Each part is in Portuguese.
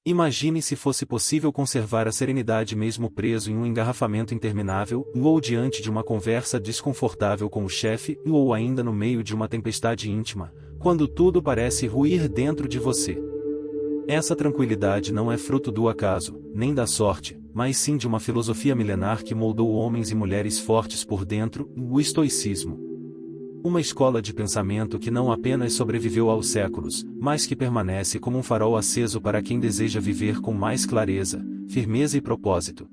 Imagine se fosse possível conservar a serenidade mesmo preso em um engarrafamento interminável, ou diante de uma conversa desconfortável com o chefe, ou ainda no meio de uma tempestade íntima, quando tudo parece ruir dentro de você. Essa tranquilidade não é fruto do acaso, nem da sorte, mas sim de uma filosofia milenar que moldou homens e mulheres fortes por dentro, o estoicismo. Uma escola de pensamento que não apenas sobreviveu aos séculos, mas que permanece como um farol aceso para quem deseja viver com mais clareza, firmeza e propósito.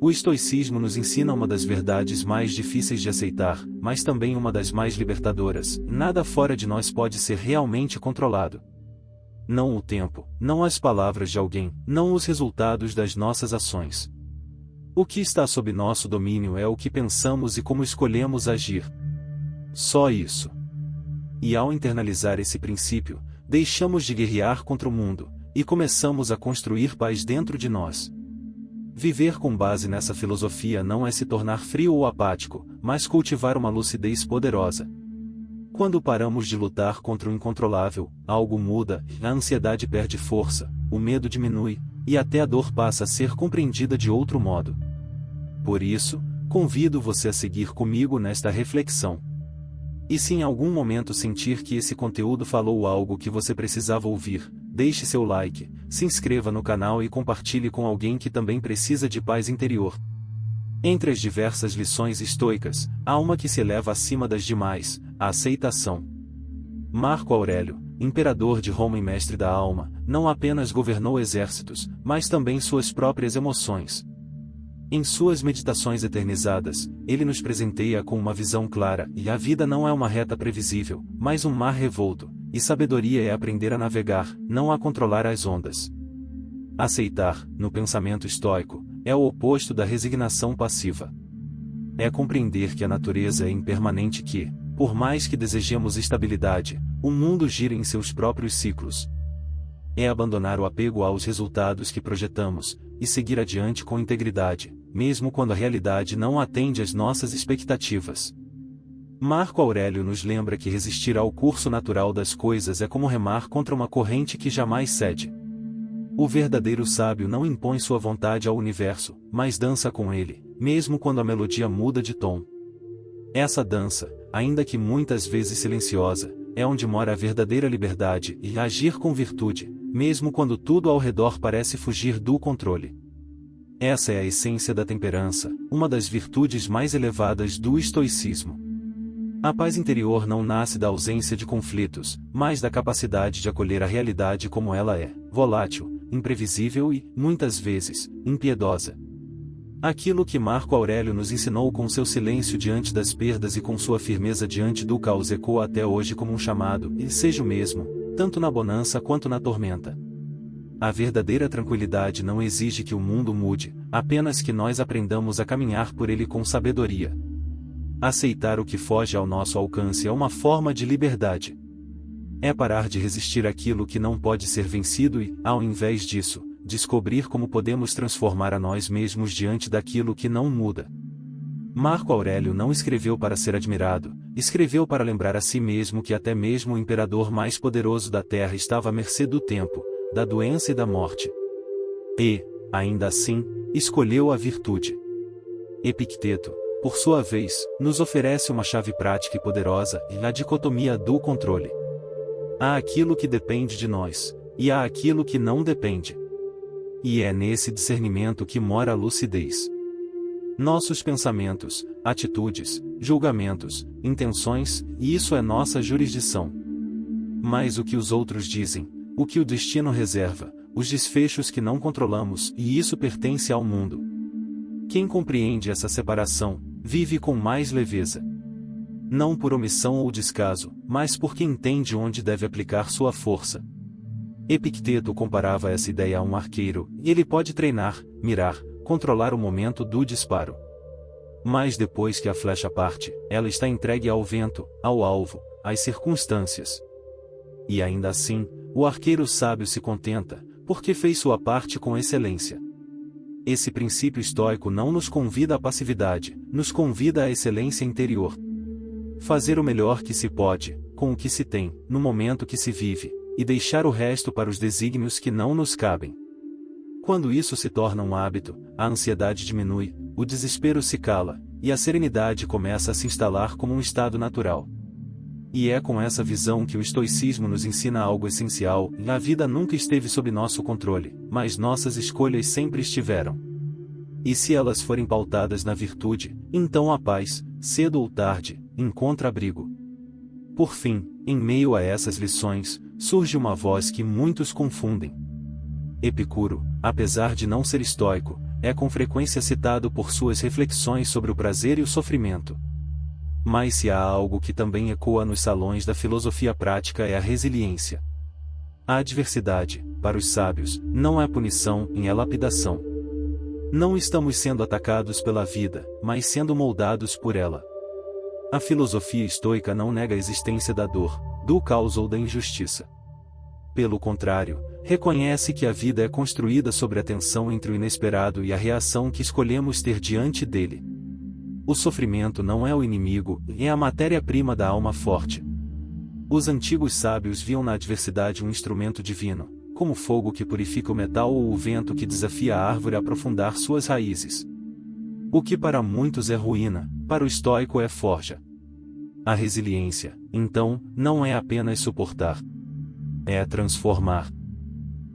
O estoicismo nos ensina uma das verdades mais difíceis de aceitar, mas também uma das mais libertadoras: nada fora de nós pode ser realmente controlado. Não o tempo, não as palavras de alguém, não os resultados das nossas ações. O que está sob nosso domínio é o que pensamos e como escolhemos agir. Só isso. E ao internalizar esse princípio, deixamos de guerrear contra o mundo, e começamos a construir paz dentro de nós. Viver com base nessa filosofia não é se tornar frio ou apático, mas cultivar uma lucidez poderosa. Quando paramos de lutar contra o incontrolável, algo muda, a ansiedade perde força, o medo diminui, e até a dor passa a ser compreendida de outro modo. Por isso, convido você a seguir comigo nesta reflexão. E se em algum momento sentir que esse conteúdo falou algo que você precisava ouvir, deixe seu like, se inscreva no canal e compartilhe com alguém que também precisa de paz interior. Entre as diversas lições estoicas, há uma que se eleva acima das demais: a aceitação. Marco Aurélio, imperador de Roma e mestre da alma, não apenas governou exércitos, mas também suas próprias emoções. Em suas meditações eternizadas, ele nos presenteia com uma visão clara: e a vida não é uma reta previsível, mas um mar revolto, e sabedoria é aprender a navegar, não a controlar as ondas. Aceitar, no pensamento estoico, é o oposto da resignação passiva. É compreender que a natureza é impermanente e que, por mais que desejemos estabilidade, o mundo gira em seus próprios ciclos. É abandonar o apego aos resultados que projetamos, e seguir adiante com integridade, mesmo quando a realidade não atende às nossas expectativas. Marco Aurélio nos lembra que resistir ao curso natural das coisas é como remar contra uma corrente que jamais cede. O verdadeiro sábio não impõe sua vontade ao universo, mas dança com ele, mesmo quando a melodia muda de tom. Essa dança, ainda que muitas vezes silenciosa, é onde mora a verdadeira liberdade e agir com virtude, mesmo quando tudo ao redor parece fugir do controle. Essa é a essência da temperança, uma das virtudes mais elevadas do estoicismo. A paz interior não nasce da ausência de conflitos, mas da capacidade de acolher a realidade como ela é, volátil, imprevisível e, muitas vezes, impiedosa. Aquilo que Marco Aurélio nos ensinou com seu silêncio diante das perdas e com sua firmeza diante do caos ecoa até hoje como um chamado: e seja o mesmo, tanto na bonança quanto na tormenta. A verdadeira tranquilidade não exige que o mundo mude, apenas que nós aprendamos a caminhar por ele com sabedoria. Aceitar o que foge ao nosso alcance é uma forma de liberdade. É parar de resistir àquilo que não pode ser vencido e, ao invés disso, descobrir como podemos transformar a nós mesmos diante daquilo que não muda. Marco Aurélio não escreveu para ser admirado, escreveu para lembrar a si mesmo que até mesmo o imperador mais poderoso da terra estava à mercê do tempo, da doença e da morte. E, ainda assim, escolheu a virtude. Epicteto, por sua vez, nos oferece uma chave prática e poderosa: a dicotomia do controle. Há aquilo que depende de nós, e há aquilo que não depende. E é nesse discernimento que mora a lucidez. Nossos pensamentos, atitudes, julgamentos, intenções, e isso é nossa jurisdição. Mas o que os outros dizem, o que o destino reserva, os desfechos que não controlamos, e isso pertence ao mundo. Quem compreende essa separação, vive com mais leveza. Não por omissão ou descaso, mas porque entende onde deve aplicar sua força. Epicteto comparava essa ideia a um arqueiro, e ele pode treinar, mirar, controlar o momento do disparo. Mas depois que a flecha parte, ela está entregue ao vento, ao alvo, às circunstâncias. E ainda assim, o arqueiro sábio se contenta, porque fez sua parte com excelência. Esse princípio estoico não nos convida à passividade, nos convida à excelência interior. Fazer o melhor que se pode, com o que se tem, no momento que se vive, e deixar o resto para os desígnios que não nos cabem. Quando isso se torna um hábito, a ansiedade diminui, o desespero se cala, e a serenidade começa a se instalar como um estado natural. E é com essa visão que o estoicismo nos ensina algo essencial: a vida nunca esteve sob nosso controle, mas nossas escolhas sempre estiveram. E se elas forem pautadas na virtude, então a paz, cedo ou tarde, encontra abrigo. Por fim, em meio a essas lições, surge uma voz que muitos confundem. Epicuro, apesar de não ser estoico, é com frequência citado por suas reflexões sobre o prazer e o sofrimento. Mas se há algo que também ecoa nos salões da filosofia prática é a resiliência. A adversidade, para os sábios, não é punição, é lapidação. Não estamos sendo atacados pela vida, mas sendo moldados por ela. A filosofia estoica não nega a existência da dor, do caos ou da injustiça. Pelo contrário, reconhece que a vida é construída sobre a tensão entre o inesperado e a reação que escolhemos ter diante dele. O sofrimento não é o inimigo, é a matéria-prima da alma forte. Os antigos sábios viam na adversidade um instrumento divino, como o fogo que purifica o metal ou o vento que desafia a árvore a aprofundar suas raízes. O que para muitos é ruína, para o estoico é forja. A resiliência, então, não é apenas suportar. É transformar.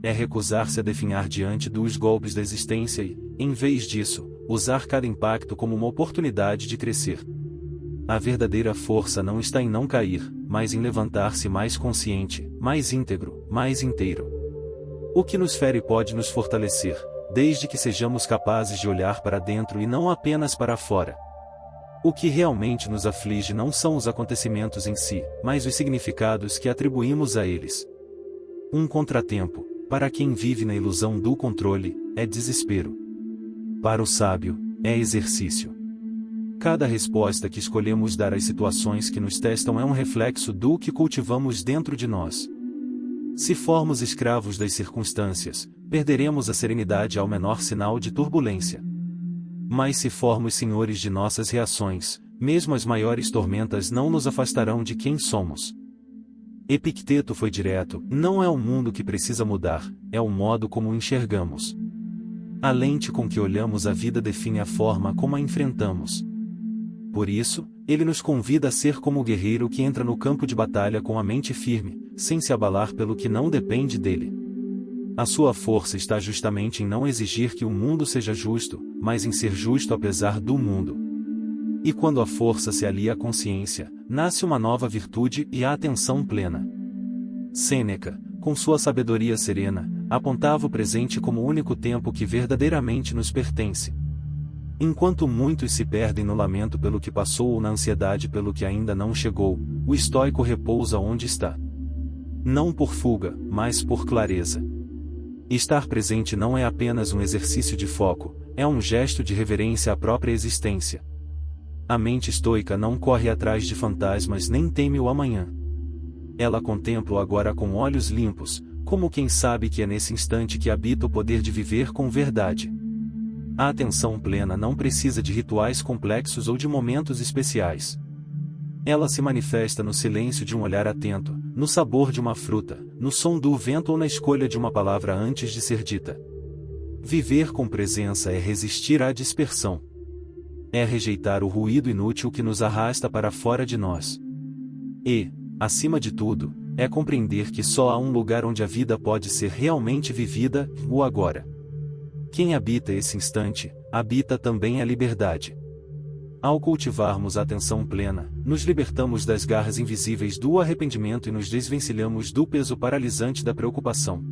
É recusar-se a definhar diante dos golpes da existência e, em vez disso, usar cada impacto como uma oportunidade de crescer. A verdadeira força não está em não cair, mas em levantar-se mais consciente, mais íntegro, mais inteiro. O que nos fere pode nos fortalecer, desde que sejamos capazes de olhar para dentro e não apenas para fora. O que realmente nos aflige não são os acontecimentos em si, mas os significados que atribuímos a eles. Um contratempo, para quem vive na ilusão do controle, é desespero. Para o sábio, é exercício. Cada resposta que escolhemos dar às situações que nos testam é um reflexo do que cultivamos dentro de nós. Se formos escravos das circunstâncias, perderemos a serenidade ao menor sinal de turbulência. Mas se formos senhores de nossas reações, mesmo as maiores tormentas não nos afastarão de quem somos. Epicteto foi direto: não é o mundo que precisa mudar, é o modo como o enxergamos. A lente com que olhamos a vida define a forma como a enfrentamos. Por isso, ele nos convida a ser como o guerreiro que entra no campo de batalha com a mente firme, sem se abalar pelo que não depende dele. A sua força está justamente em não exigir que o mundo seja justo, mas em ser justo apesar do mundo. E quando a força se alia à consciência, nasce uma nova virtude e a atenção plena. Sêneca, com sua sabedoria serena, apontava o presente como o único tempo que verdadeiramente nos pertence. Enquanto muitos se perdem no lamento pelo que passou ou na ansiedade pelo que ainda não chegou, o estoico repousa onde está. Não por fuga, mas por clareza. Estar presente não é apenas um exercício de foco, é um gesto de reverência à própria existência. A mente estoica não corre atrás de fantasmas nem teme o amanhã. Ela contempla o agora com olhos limpos, como quem sabe que é nesse instante que habita o poder de viver com verdade. A atenção plena não precisa de rituais complexos ou de momentos especiais. Ela se manifesta no silêncio de um olhar atento, no sabor de uma fruta, no som do vento ou na escolha de uma palavra antes de ser dita. Viver com presença é resistir à dispersão. É rejeitar o ruído inútil que nos arrasta para fora de nós. E, acima de tudo, é compreender que só há um lugar onde a vida pode ser realmente vivida, o agora. Quem habita esse instante, habita também a liberdade. Ao cultivarmos a atenção plena, nos libertamos das garras invisíveis do arrependimento e nos desvencilhamos do peso paralisante da preocupação.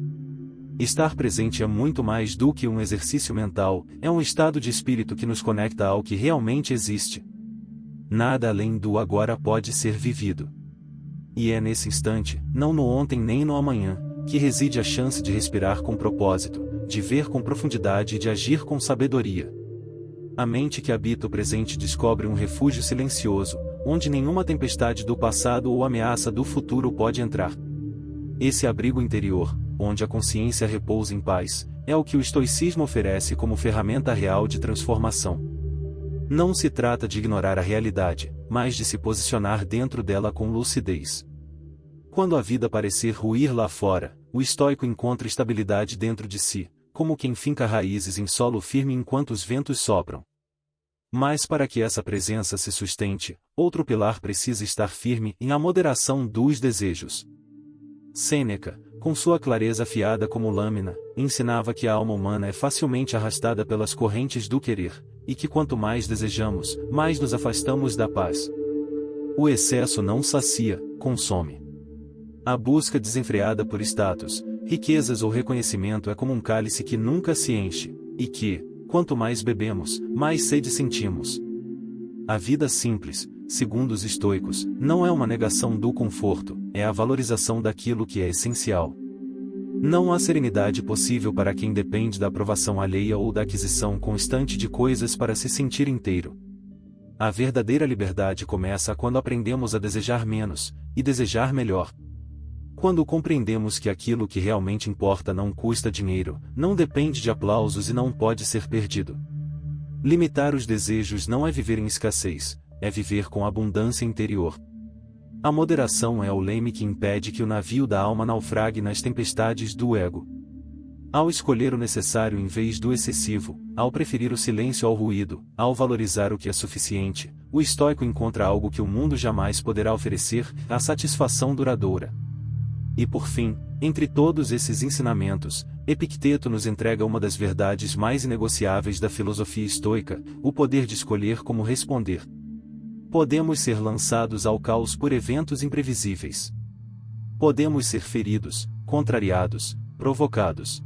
Estar presente é muito mais do que um exercício mental, é um estado de espírito que nos conecta ao que realmente existe. Nada além do agora pode ser vivido. E é nesse instante, não no ontem nem no amanhã, que reside a chance de respirar com propósito, de ver com profundidade e de agir com sabedoria. A mente que habita o presente descobre um refúgio silencioso, onde nenhuma tempestade do passado ou ameaça do futuro pode entrar. Esse abrigo interior, onde a consciência repousa em paz, é o que o estoicismo oferece como ferramenta real de transformação. Não se trata de ignorar a realidade, mas de se posicionar dentro dela com lucidez. Quando a vida parecer ruir lá fora, o estoico encontra estabilidade dentro de si, como quem finca raízes em solo firme enquanto os ventos sopram. Mas para que essa presença se sustente, outro pilar precisa estar firme em a moderação dos desejos. Sêneca, com sua clareza afiada como lâmina, ensinava que a alma humana é facilmente arrastada pelas correntes do querer, e que quanto mais desejamos, mais nos afastamos da paz. O excesso não sacia, consome. A busca desenfreada por status, riquezas ou reconhecimento é como um cálice que nunca se enche, e que, quanto mais bebemos, mais sede sentimos. A vida simples, segundo os estoicos, não é uma negação do conforto, é a valorização daquilo que é essencial. Não há serenidade possível para quem depende da aprovação alheia ou da aquisição constante de coisas para se sentir inteiro. A verdadeira liberdade começa quando aprendemos a desejar menos, e desejar melhor. Quando compreendemos que aquilo que realmente importa não custa dinheiro, não depende de aplausos e não pode ser perdido. Limitar os desejos não é viver em escassez, é viver com abundância interior. A moderação é o leme que impede que o navio da alma naufrague nas tempestades do ego. Ao escolher o necessário em vez do excessivo, ao preferir o silêncio ao ruído, ao valorizar o que é suficiente, o estoico encontra algo que o mundo jamais poderá oferecer, a satisfação duradoura. E por fim, entre todos esses ensinamentos, Epicteto nos entrega uma das verdades mais inegociáveis da filosofia estoica, o poder de escolher como responder. Podemos ser lançados ao caos por eventos imprevisíveis. Podemos ser feridos, contrariados, provocados.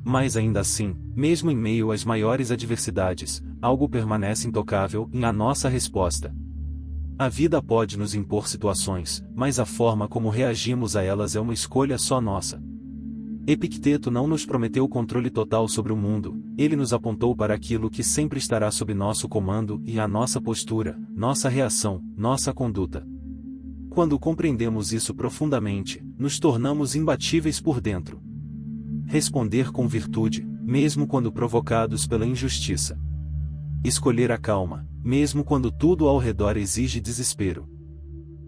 Mas ainda assim, mesmo em meio às maiores adversidades, algo permanece intocável em a nossa resposta. A vida pode nos impor situações, mas a forma como reagimos a elas é uma escolha só nossa. Epicteto não nos prometeu controle total sobre o mundo, ele nos apontou para aquilo que sempre estará sob nosso comando e a nossa postura, nossa reação, nossa conduta. Quando compreendemos isso profundamente, nos tornamos imbatíveis por dentro. Responder com virtude, mesmo quando provocados pela injustiça. Escolher a calma, mesmo quando tudo ao redor exige desespero.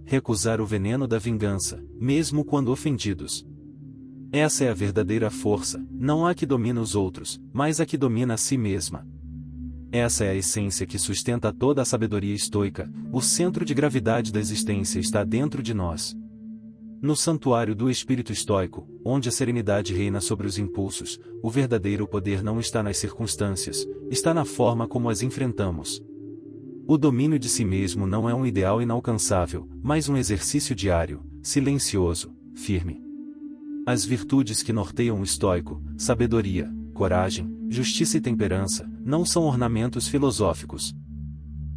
Recusar o veneno da vingança, mesmo quando ofendidos. Essa é a verdadeira força, não a que domina os outros, mas a que domina a si mesma. Essa é a essência que sustenta toda a sabedoria estoica, o centro de gravidade da existência está dentro de nós. No santuário do espírito estoico, onde a serenidade reina sobre os impulsos, o verdadeiro poder não está nas circunstâncias, está na forma como as enfrentamos. O domínio de si mesmo não é um ideal inalcançável, mas um exercício diário, silencioso, firme. As virtudes que norteiam o estoico, sabedoria, coragem, justiça e temperança, não são ornamentos filosóficos.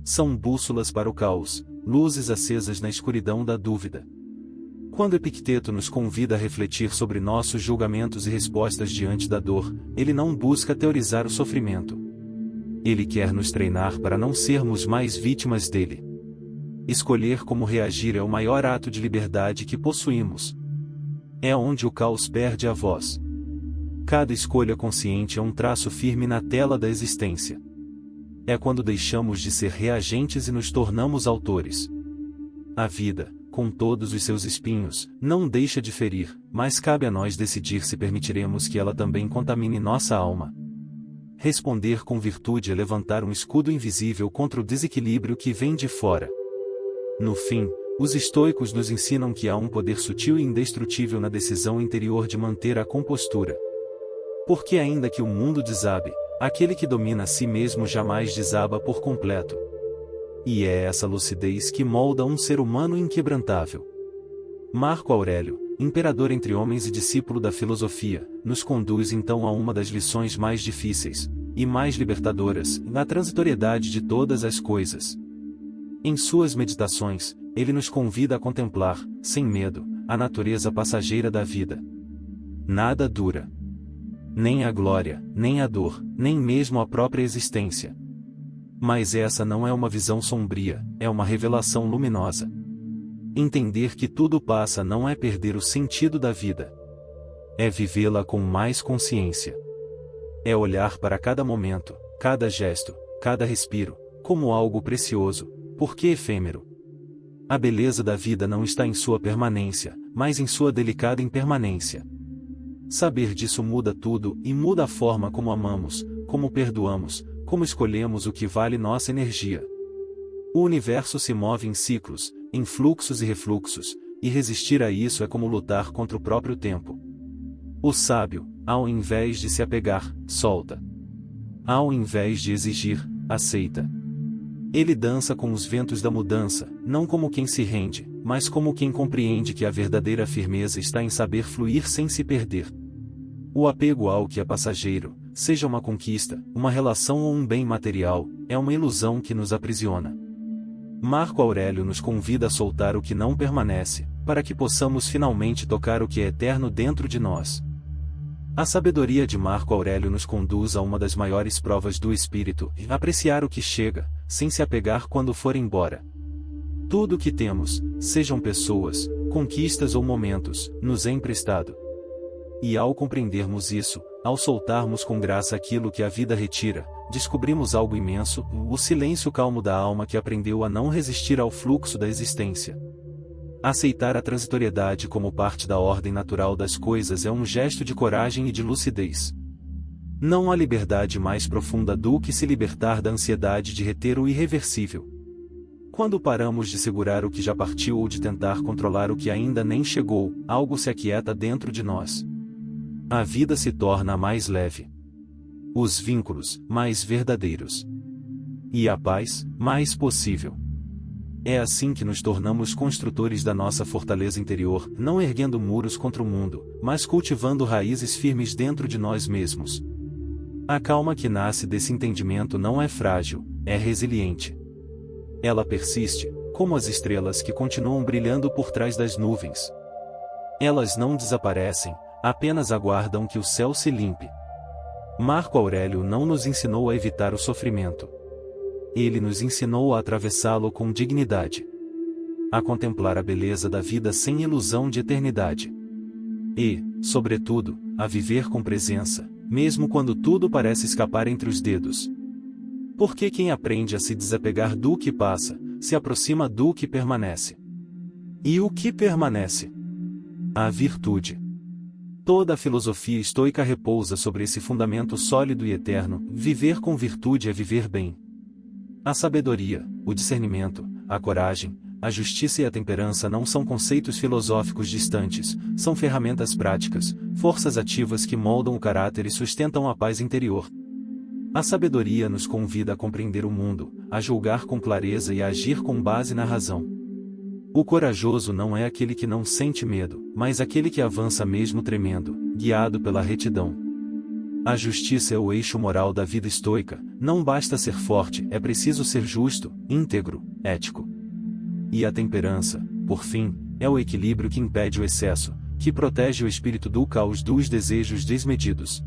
São bússolas para o caos, luzes acesas na escuridão da dúvida. Quando Epicteto nos convida a refletir sobre nossos julgamentos e respostas diante da dor, ele não busca teorizar o sofrimento. Ele quer nos treinar para não sermos mais vítimas dele. Escolher como reagir é o maior ato de liberdade que possuímos. É onde o caos perde a voz. Cada escolha consciente é um traço firme na tela da existência. É quando deixamos de ser reagentes e nos tornamos autores. A vida, com todos os seus espinhos, não deixa de ferir, mas cabe a nós decidir se permitiremos que ela também contamine nossa alma. Responder com virtude é levantar um escudo invisível contra o desequilíbrio que vem de fora. No fim, os estoicos nos ensinam que há um poder sutil e indestrutível na decisão interior de manter a compostura. Porque ainda que o mundo desabe, aquele que domina a si mesmo jamais desaba por completo. E é essa lucidez que molda um ser humano inquebrantável. Marco Aurélio, imperador entre homens e discípulo da filosofia, nos conduz então a uma das lições mais difíceis, e mais libertadoras, na transitoriedade de todas as coisas. Em suas meditações, ele nos convida a contemplar, sem medo, a natureza passageira da vida. Nada dura. Nem a glória, nem a dor, nem mesmo a própria existência. Mas essa não é uma visão sombria, é uma revelação luminosa. Entender que tudo passa não é perder o sentido da vida. É vivê-la com mais consciência. É olhar para cada momento, cada gesto, cada respiro, como algo precioso, porque efêmero. A beleza da vida não está em sua permanência, mas em sua delicada impermanência. Saber disso muda tudo e muda a forma como amamos, como perdoamos, como escolhemos o que vale nossa energia. O universo se move em ciclos, em fluxos e refluxos, e resistir a isso é como lutar contra o próprio tempo. O sábio, ao invés de se apegar, solta. Ao invés de exigir, aceita. Ele dança com os ventos da mudança, não como quem se rende, mas como quem compreende que a verdadeira firmeza está em saber fluir sem se perder. O apego ao que é passageiro, seja uma conquista, uma relação ou um bem material, é uma ilusão que nos aprisiona. Marco Aurélio nos convida a soltar o que não permanece, para que possamos finalmente tocar o que é eterno dentro de nós. A sabedoria de Marco Aurélio nos conduz a uma das maiores provas do espírito, apreciar o que chega, sem se apegar quando for embora. Tudo o que temos, sejam pessoas, conquistas ou momentos, nos é emprestado. E ao compreendermos isso, ao soltarmos com graça aquilo que a vida retira, descobrimos algo imenso, o silêncio calmo da alma que aprendeu a não resistir ao fluxo da existência. Aceitar a transitoriedade como parte da ordem natural das coisas é um gesto de coragem e de lucidez. Não há liberdade mais profunda do que se libertar da ansiedade de reter o irreversível. Quando paramos de segurar o que já partiu ou de tentar controlar o que ainda nem chegou, algo se aquieta dentro de nós. A vida se torna mais leve. Os vínculos, mais verdadeiros. E a paz, mais possível. É assim que nos tornamos construtores da nossa fortaleza interior, não erguendo muros contra o mundo, mas cultivando raízes firmes dentro de nós mesmos. A calma que nasce desse entendimento não é frágil, é resiliente. Ela persiste, como as estrelas que continuam brilhando por trás das nuvens. Elas não desaparecem, apenas aguardam que o céu se limpe. Marco Aurélio não nos ensinou a evitar o sofrimento. Ele nos ensinou a atravessá-lo com dignidade. A contemplar a beleza da vida sem ilusão de eternidade. E, sobretudo, a viver com presença, mesmo quando tudo parece escapar entre os dedos. Porque quem aprende a se desapegar do que passa, se aproxima do que permanece. E o que permanece? A virtude. Toda a filosofia estoica repousa sobre esse fundamento sólido e eterno: viver com virtude é viver bem. A sabedoria, o discernimento, a coragem, a justiça e a temperança não são conceitos filosóficos distantes, são ferramentas práticas, forças ativas que moldam o caráter e sustentam a paz interior. A sabedoria nos convida a compreender o mundo, a julgar com clareza e a agir com base na razão. O corajoso não é aquele que não sente medo, mas aquele que avança mesmo tremendo, guiado pela retidão. A justiça é o eixo moral da vida estoica, não basta ser forte, é preciso ser justo, íntegro, ético. E a temperança, por fim, é o equilíbrio que impede o excesso, que protege o espírito do caos dos desejos desmedidos.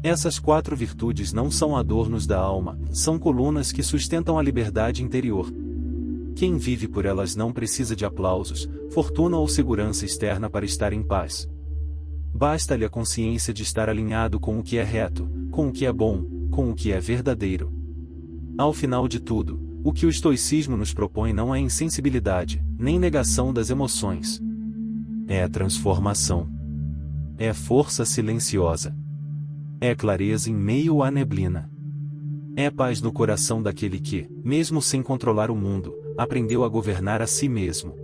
Essas 4 virtudes não são adornos da alma, são colunas que sustentam a liberdade interior. Quem vive por elas não precisa de aplausos, fortuna ou segurança externa para estar em paz. Basta-lhe a consciência de estar alinhado com o que é reto, com o que é bom, com o que é verdadeiro. Ao final de tudo, o que o estoicismo nos propõe não é insensibilidade, nem negação das emoções. É a transformação. É força silenciosa. É clareza em meio à neblina. É paz no coração daquele que, mesmo sem controlar o mundo, aprendeu a governar a si mesmo.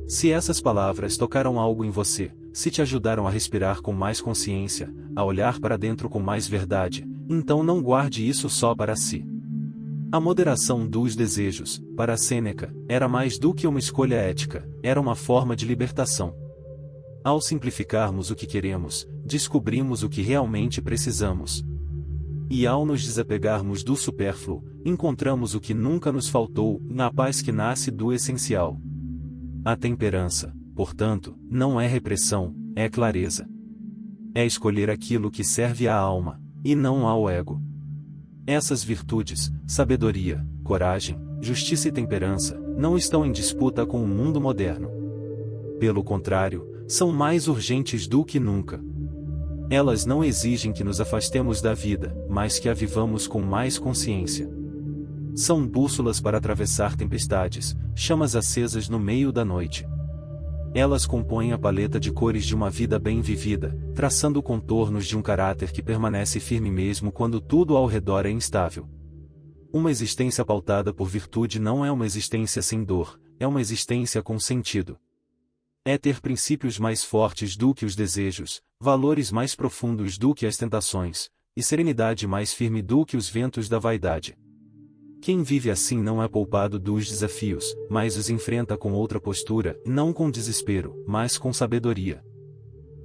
Se essas palavras tocaram algo em você, se te ajudaram a respirar com mais consciência, a olhar para dentro com mais verdade, então não guarde isso só para si. A moderação dos desejos, para Sêneca, era mais do que uma escolha ética, era uma forma de libertação. Ao simplificarmos o que queremos, descobrimos o que realmente precisamos. E ao nos desapegarmos do supérfluo, encontramos o que nunca nos faltou, na paz que nasce do essencial. A temperança, portanto, não é repressão, é clareza. É escolher aquilo que serve à alma, e não ao ego. Essas virtudes, sabedoria, coragem, justiça e temperança, não estão em disputa com o mundo moderno. Pelo contrário, são mais urgentes do que nunca. Elas não exigem que nos afastemos da vida, mas que a vivamos com mais consciência. São bússolas para atravessar tempestades, chamas acesas no meio da noite. Elas compõem a paleta de cores de uma vida bem vivida, traçando contornos de um caráter que permanece firme mesmo quando tudo ao redor é instável. Uma existência pautada por virtude não é uma existência sem dor, é uma existência com sentido. É ter princípios mais fortes do que os desejos, valores mais profundos do que as tentações, e serenidade mais firme do que os ventos da vaidade. Quem vive assim não é poupado dos desafios, mas os enfrenta com outra postura, não com desespero, mas com sabedoria.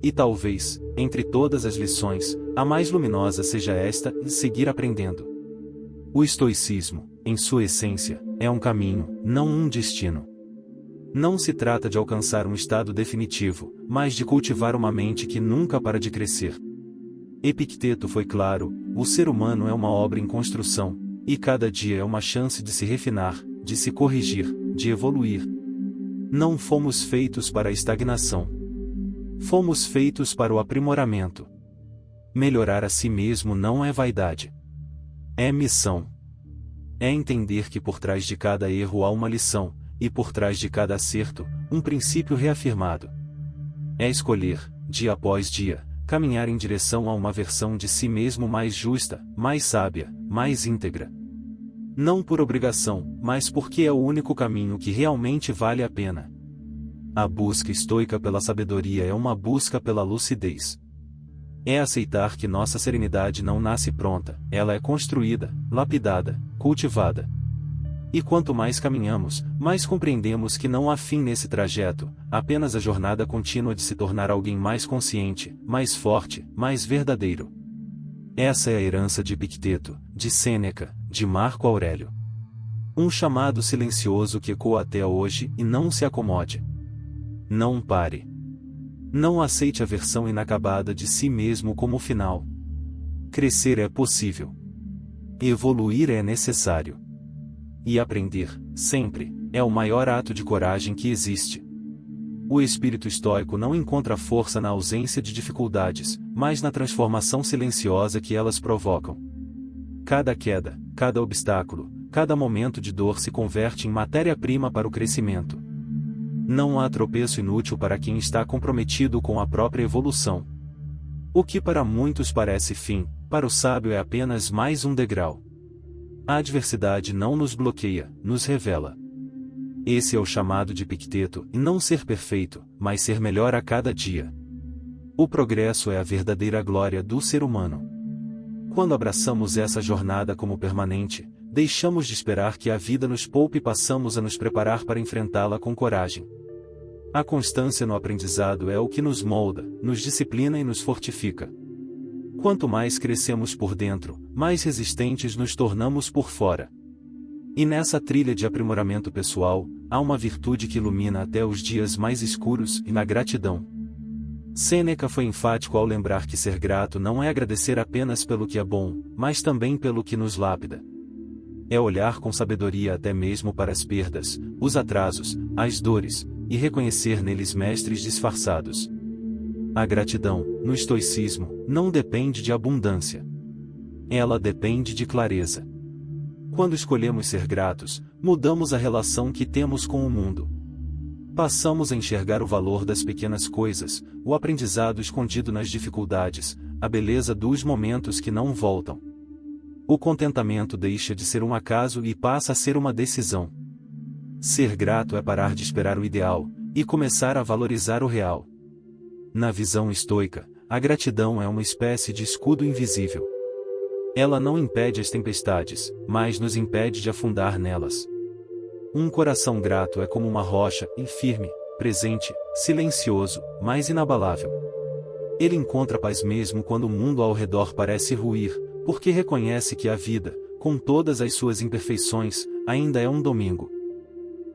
E talvez, entre todas as lições, a mais luminosa seja esta: seguir aprendendo. O estoicismo, em sua essência, é um caminho, não um destino. Não se trata de alcançar um estado definitivo, mas de cultivar uma mente que nunca para de crescer. Epicteto foi claro: o ser humano é uma obra em construção, e cada dia é uma chance de se refinar, de se corrigir, de evoluir. Não fomos feitos para a estagnação. Fomos feitos para o aprimoramento. Melhorar a si mesmo não é vaidade. É missão. É entender que por trás de cada erro há uma lição, e por trás de cada acerto, um princípio reafirmado. É escolher, dia após dia, caminhar em direção a uma versão de si mesmo mais justa, mais sábia, mais íntegra. Não por obrigação, mas porque é o único caminho que realmente vale a pena. A busca estoica pela sabedoria é uma busca pela lucidez. É aceitar que nossa serenidade não nasce pronta, ela é construída, lapidada, cultivada. E quanto mais caminhamos, mais compreendemos que não há fim nesse trajeto, apenas a jornada contínua de se tornar alguém mais consciente, mais forte, mais verdadeiro. Essa é a herança de Epicteto, de Sêneca, de Marco Aurélio. Um chamado silencioso que ecoa até hoje, e não se acomode. Não pare. Não aceite a versão inacabada de si mesmo como final. Crescer é possível. Evoluir é necessário. E aprender, sempre, é o maior ato de coragem que existe. O espírito estoico não encontra força na ausência de dificuldades, mas na transformação silenciosa que elas provocam. Cada queda, cada obstáculo, cada momento de dor se converte em matéria-prima para o crescimento. Não há tropeço inútil para quem está comprometido com a própria evolução. O que para muitos parece fim, para o sábio é apenas mais um degrau. A adversidade não nos bloqueia, nos revela. Esse é o chamado de Epicteto, e não ser perfeito, mas ser melhor a cada dia. O progresso é a verdadeira glória do ser humano. Quando abraçamos essa jornada como permanente, deixamos de esperar que a vida nos poupe e passamos a nos preparar para enfrentá-la com coragem. A constância no aprendizado é o que nos molda, nos disciplina e nos fortifica. Quanto mais crescemos por dentro, mais resistentes nos tornamos por fora. E nessa trilha de aprimoramento pessoal, há uma virtude que ilumina até os dias mais escuros, e na gratidão. Sêneca foi enfático ao lembrar que ser grato não é agradecer apenas pelo que é bom, mas também pelo que nos lapida. É olhar com sabedoria até mesmo para as perdas, os atrasos, as dores, e reconhecer neles mestres disfarçados. A gratidão, no estoicismo, não depende de abundância. Ela depende de clareza. Quando escolhemos ser gratos, mudamos a relação que temos com o mundo. Passamos a enxergar o valor das pequenas coisas, o aprendizado escondido nas dificuldades, a beleza dos momentos que não voltam. O contentamento deixa de ser um acaso e passa a ser uma decisão. Ser grato é parar de esperar o ideal, e começar a valorizar o real. Na visão estoica, a gratidão é uma espécie de escudo invisível. Ela não impede as tempestades, mas nos impede de afundar nelas. Um coração grato é como uma rocha, firme, presente, silencioso, mas inabalável. Ele encontra paz mesmo quando o mundo ao redor parece ruir, porque reconhece que a vida, com todas as suas imperfeições, ainda é um domingo.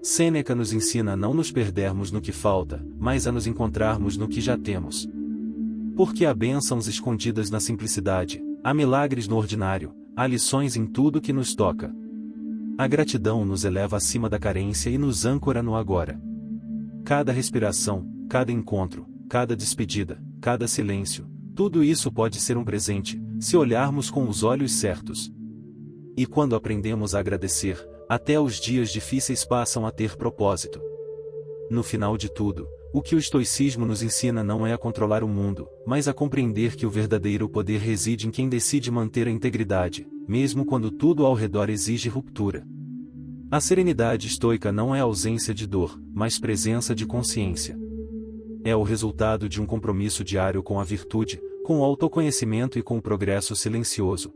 Sêneca nos ensina a não nos perdermos no que falta, mas a nos encontrarmos no que já temos. Porque há bênçãos escondidas na simplicidade, há milagres no ordinário, há lições em tudo que nos toca. A gratidão nos eleva acima da carência e nos âncora no agora. Cada respiração, cada encontro, cada despedida, cada silêncio, tudo isso pode ser um presente, se olharmos com os olhos certos. E quando aprendemos a agradecer, até os dias difíceis passam a ter propósito. No final de tudo, O que o estoicismo nos ensina não é a controlar o mundo, mas a compreender que o verdadeiro poder reside em quem decide manter a integridade, mesmo quando tudo ao redor exige ruptura. A serenidade estoica não é ausência de dor, mas presença de consciência. É o resultado de um compromisso diário com a virtude, com o autoconhecimento e com o progresso silencioso.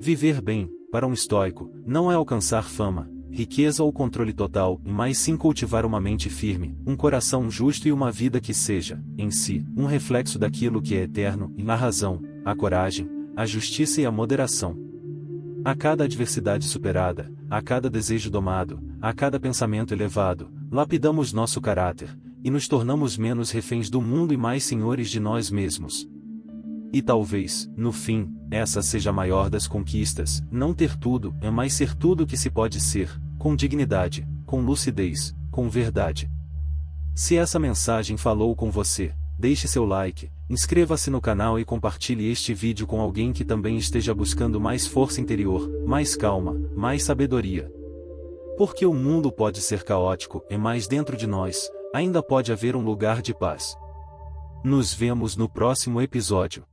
Viver bem, para um estoico, não é alcançar fama, riqueza ou controle total, mas sim cultivar uma mente firme, um coração justo e uma vida que seja, em si, um reflexo daquilo que é eterno, e a razão, a coragem, a justiça e a moderação. A cada adversidade superada, a cada desejo domado, a cada pensamento elevado, lapidamos nosso caráter, e nos tornamos menos reféns do mundo e mais senhores de nós mesmos. E talvez, no fim, essa seja a maior das conquistas, não ter tudo, é mais ser tudo o que se pode ser, com dignidade, com lucidez, com verdade. Se essa mensagem falou com você, deixe seu like, inscreva-se no canal e compartilhe este vídeo com alguém que também esteja buscando mais força interior, mais calma, mais sabedoria. Porque o mundo pode ser caótico, mas dentro de nós, ainda pode haver um lugar de paz. Nos vemos no próximo episódio.